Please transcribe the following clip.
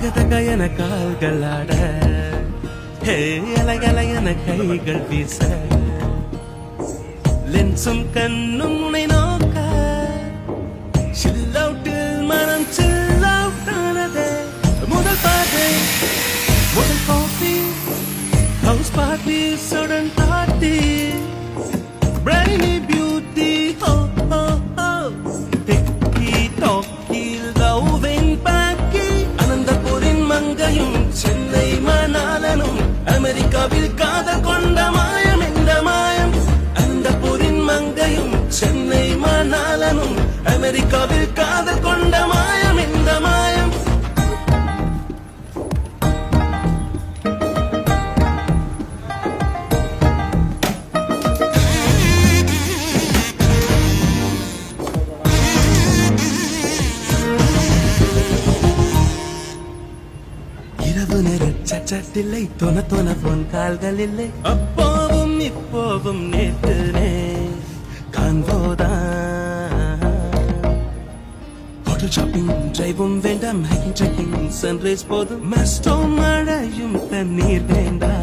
தக என கால்கள் ஆட அலகல என கைகள் வீச லென்சும் கண்ணும் உனை நோக்க சில்லவுட்டில் மனம் சில்லவுட்டானதே முதல் பாதை முதல் coffee house party sudden party brainy beauty ஹோ ஹோ ஹோ டிக்கி டாக்கி லவ்வின் பாக்கி அனந்தபுரின் மங்கையும் சென்னை மணாலனும் அமெரிக்காவில் காதல் கொண்ட மாயம் இந்த மாயம் அனந்தபுரின் மங்கையும் சென்னை மணாலனும் அமெரிக்காவில் காதல் கொண்ட மாயம் இந்த மாயம் இரவு நேர சச்சட்டில்லை தொன பொன் கால்கள் இல்லை அப்போவும் இப்போவும் நேற்றுனே காண்போதான் ஹோட்டல் ஷாப்பிங் டிரைவும் வேண்டாம் ஹைக்கிங் ட்ரெக்கிங் சன்ரைஸ் போதும் மஸ்டோ மழையும் தண்ணீர் வேண்டாம்